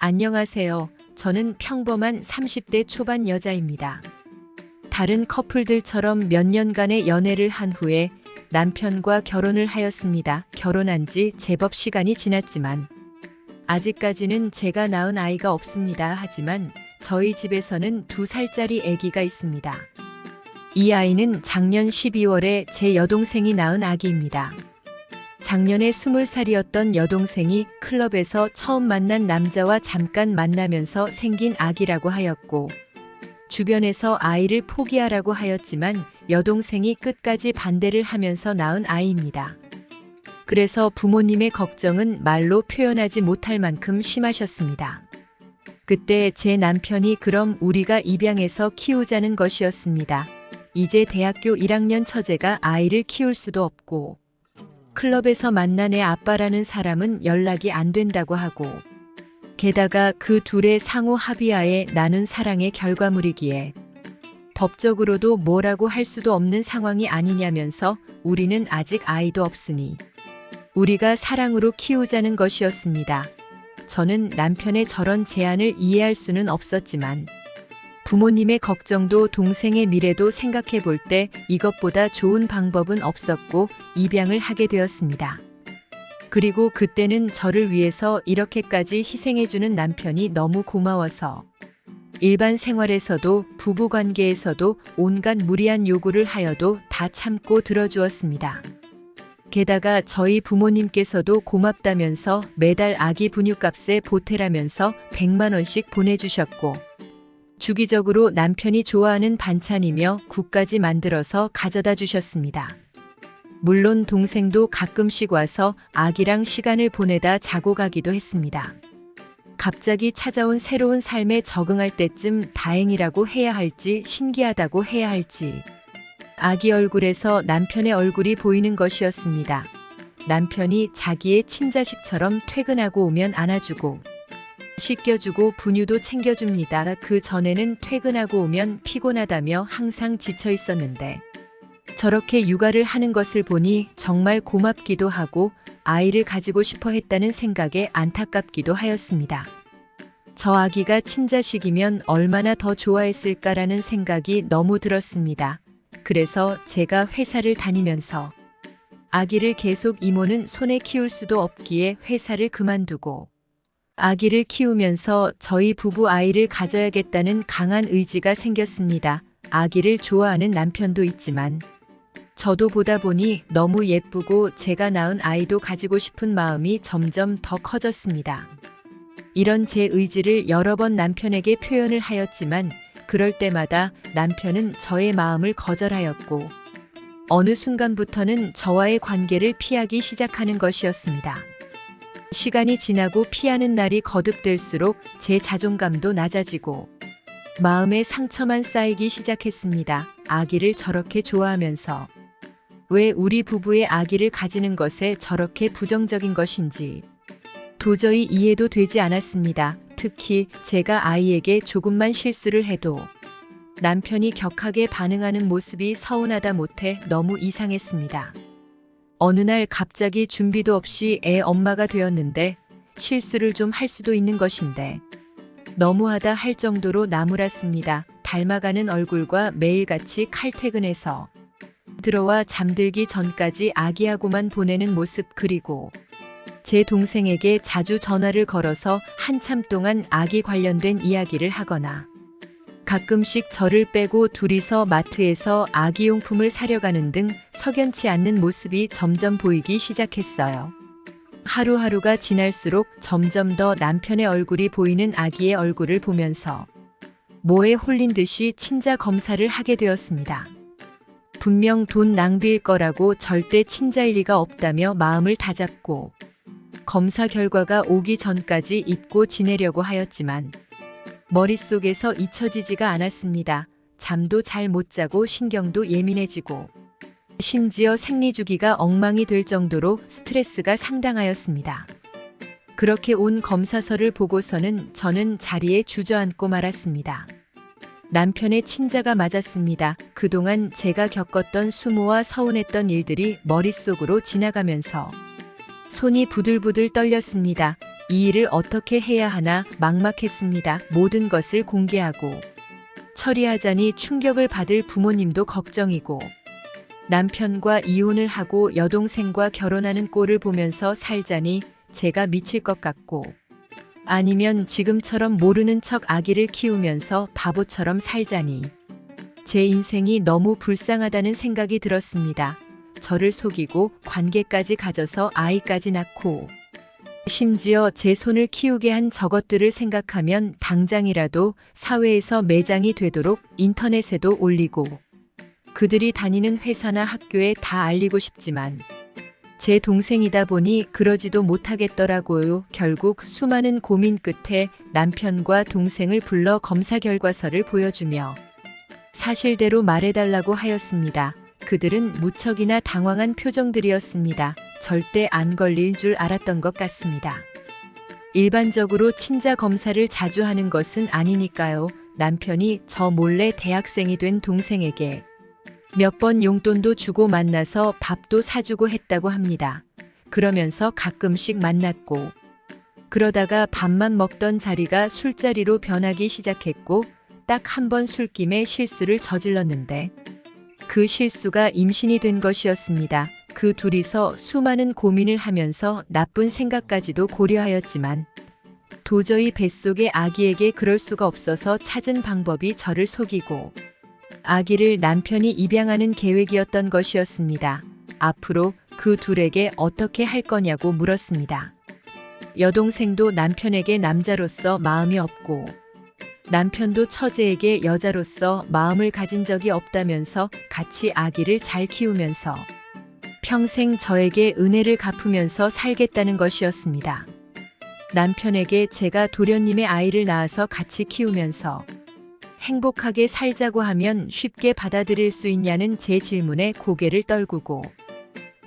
안녕하세요. 저는 평범한 30대 초반 여자입니다. 다른 커플들처럼 몇 년간의 연애를 한 후에 남편과 결혼을 하였습니다. 결혼한 지 제법 시간이 지났지만 아직까지는 제가 낳은 아이가 없습니다. 하지만 저희 집에서는 2살짜리 아기가 있습니다. 이 아이는 작년 12월에 제 여동생이 낳은 아기입니다. 작년에 20살이었던 여동생이 클럽에서 처음 만난 남자와 잠깐 만나면서 생긴 아기라고 하였고, 주변에서 아이를 포기하라고 하였지만 여동생이 끝까지 반대를 하면서 낳은 아이입니다. 그래서 부모님의 걱정은 말로 표현하지 못할 만큼 심하셨습니다. 그때 제 남편이 그럼 우리가 입양해서 키우자는 것이었습니다. 이제 대학교 1학년 처제가 아이를 키울 수도 없고, 클럽에서 만난 애 아빠라는 사람은 연락이 안 된다고 하고, 게다가 그 둘의 상호 합의하에 나눈 사랑의 결과물이기에 법적으로도 뭐라고 할 수도 없는 상황이 아니냐면서 우리는 아직 아이도 없으니 우리가 사랑으로 키우자는 것이었습니다. 저는 남편의 저런 제안을 이해할 수는 없었지만 부모님의 걱정도 동생의 미래도 생각해 볼 때 이것보다 좋은 방법은 없었고 입양을 하게 되었습니다. 그리고 그때는 저를 위해서 이렇게까지 희생해주는 남편이 너무 고마워서 일반 생활에서도 부부 관계에서도 온갖 무리한 요구를 하여도 다 참고 들어주었습니다. 게다가 저희 부모님께서도 고맙다면서 매달 아기 분유값에 보태라면서 100만 원씩 보내주셨고, 주기적으로 남편이 좋아하는 반찬이며 국까지 만들어서 가져다 주셨습니다. 물론 동생도 가끔씩 와서 아기랑 시간을 보내다 자고 가기도 했습니다. 갑자기 찾아온 새로운 삶에 적응할 때쯤 다행이라고 해야 할지 신기하다고 해야 할지 아기 얼굴에서 남편의 얼굴이 보이는 것이었습니다. 남편이 자기의 친자식처럼 퇴근하고 오면 안아주고 씻겨주고 분유도 챙겨줍니다. 그 전에는 퇴근하고 오면 피곤하다며 항상 지쳐 있었는데 저렇게 육아를 하는 것을 보니 정말 고맙기도 하고 아이를 가지고 싶어 했다는 생각에 안타깝기도 하였습니다. 저 아기가 친자식이면 얼마나 더 좋아했을까라는 생각이 너무 들었습니다. 그래서 제가 회사를 다니면서 아기를 계속 이모는 손에 키울 수도 없기에 회사를 그만두고 아기를 키우면서 저희 부부 아이를 가져야겠다는 강한 의지가 생겼습니다. 아기를 좋아하는 남편도 있지만 저도 보다 보니 너무 예쁘고 제가 낳은 아이도 가지고 싶은 마음이 점점 더 커졌습니다. 이런 제 의지를 여러 번 남편에게 표현을 하였지만 그럴 때마다 남편은 저의 마음을 거절하였고 어느 순간부터는 저와의 관계를 피하기 시작하는 것이었습니다. 시간이 지나고 피하는 날이 거듭될수록 제 자존감도 낮아지고 마음에 상처만 쌓이기 시작했습니다. 아기를 저렇게 좋아하면서 왜 우리 부부의 아기를 가지는 것에 저렇게 부정적인 것인지 도저히 이해도 되지 않았습니다. 특히 제가 아이에게 조금만 실수를 해도 남편이 격하게 반응하는 모습이 서운하다 못해 너무 이상했습니다. 어느 날 갑자기 준비도 없이 애 엄마가 되었는데 실수를 좀 할 수도 있는 것인데 너무하다 할 정도로 나무랐습니다. 닮아가는 얼굴과 매일같이 칼퇴근해서 들어와 잠들기 전까지 아기하고만 보내는 모습, 그리고 제 동생에게 자주 전화를 걸어서 한참 동안 아기 관련된 이야기를 하거나 가끔씩 저를 빼고 둘이서 마트에서 아기용품을 사려 가는 등 석연치 않는 모습이 점점 보이기 시작했어요. 하루하루가 지날수록 점점 더 남편의 얼굴이 보이는 아기의 얼굴을 보면서 뭐에 홀린 듯이 친자 검사를 하게 되었습니다. 분명 돈 낭비일 거라고 절대 친자일 리가 없다며 마음을 다잡고 검사 결과가 오기 전까지 잊고 지내려고 하였지만 머릿속에서 잊혀지지가 않았습니다. 잠도 잘 못 자고 신경도 예민해지고 심지어 생리주기가 엉망이 될 정도로 스트레스가 상당하였습니다. 그렇게 온 검사서를 보고서는 저는 자리에 주저앉고 말았습니다. 남편의 친자가 맞았습니다. 그동안 제가 겪었던 수모와 서운했던 일들이 머릿속으로 지나가면서 손이 부들부들 떨렸습니다. 이 일을 어떻게 해야 하나 막막했습니다. 모든 것을 공개하고 처리하자니 충격을 받을 부모님도 걱정이고 남편과 이혼을 하고 여동생과 결혼하는 꼴을 보면서 살자니 제가 미칠 것 같고 아니면 지금처럼 모르는 척 아기를 키우면서 바보처럼 살자니 제 인생이 너무 불쌍하다는 생각이 들었습니다. 저를 속이고 관계까지 가져서 아이까지 낳고 심지어 제 손을 키우게 한 저것들을 생각하면 당장이라도 사회에서 매장이 되도록 인터넷에도 올리고 그들이 다니는 회사나 학교에 다 알리고 싶지만 제 동생이다 보니 그러지도 못하겠더라고요. 결국 수많은 고민 끝에 남편과 동생을 불러 검사 결과서를 보여주며 사실대로 말해달라고 하였습니다. 그들은 무척이나 당황한 표정들이었습니다. 절대 안 걸릴 줄 알았던 것 같습니다. 일반적으로 친자 검사를 자주 하는 것은 아니니까요. 남편이 저 몰래 대학생이 된 동생에게 몇 번 용돈도 주고 만나서 밥도 사주고 했다고 합니다. 그러면서 가끔씩 만났고 그러다가 밥만 먹던 자리가 술자리로 변하기 시작했고 딱 한 번 술김에 실수를 저질렀는데 그 실수가 임신이 된 것이었습니다. 그 둘이서 수많은 고민을 하면서 나쁜 생각까지도 고려하였지만 도저히 뱃속의 아기에게 그럴 수가 없어서 찾은 방법이 저를 속이고 아기를 남편이 입양하는 계획이었던 것이었습니다. 앞으로 그 둘에게 어떻게 할 거냐고 물었습니다. 여동생도 남편에게 남자로서 마음이 없고 남편도 처제에게 여자로서 마음을 가진 적이 없다면서 같이 아기를 잘 키우면서 평생 저에게 은혜를 갚으면서 살겠다는 것이었습니다. 남편에게 제가 도련님의 아이를 낳아서 같이 키우면서 행복하게 살자고 하면 쉽게 받아들일 수 있냐는 제 질문에 고개를 떨구고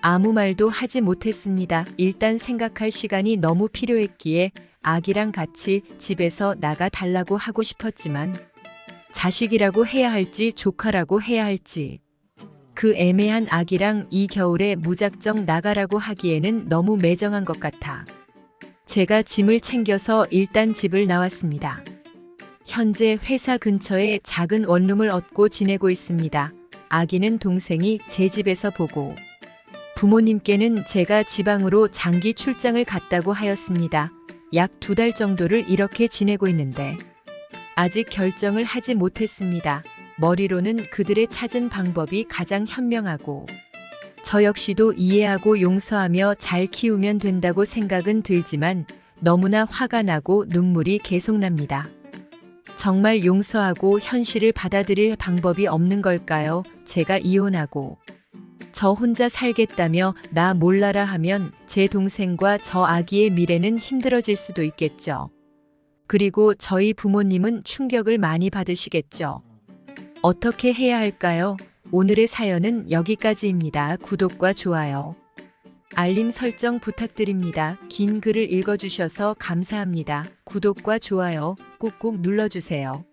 아무 말도 하지 못했습니다. 일단 생각할 시간이 너무 필요했기에 아기랑 같이 집에서 나가 달라고 하고 싶었지만 자식이라고 해야 할지 조카라고 해야 할지 그 애매한 아기랑 이 겨울에 무작정 나가라고 하기에는 너무 매정한 것 같아 제가 짐을 챙겨서 일단 집을 나왔습니다. 현재 회사 근처에 작은 원룸을 얻고 지내고 있습니다. 아기는 동생이 제 집에서 보고 부모님께는 제가 지방으로 장기 출장을 갔다고 하였습니다. 약 2달 정도를 이렇게 지내고 있는데 아직 결정을 하지 못했습니다. 머리로는 그들의 찾은 방법이 가장 현명하고 저 역시도 이해하고 용서하며 잘 키우면 된다고 생각은 들지만 너무나 화가 나고 눈물이 계속 납니다. 정말 용서하고 현실을 받아들일 방법이 없는 걸까요? 제가 이혼하고 저 혼자 살겠다며 나 몰라라 하면 제 동생과 저 아기의 미래는 힘들어질 수도 있겠죠. 그리고 저희 부모님은 충격을 많이 받으시겠죠. 어떻게 해야 할까요? 오늘의 사연은 여기까지입니다. 구독과 좋아요, 알림 설정 부탁드립니다. 긴 글을 읽어주셔서 감사합니다. 구독과 좋아요 꾹꾹 눌러주세요.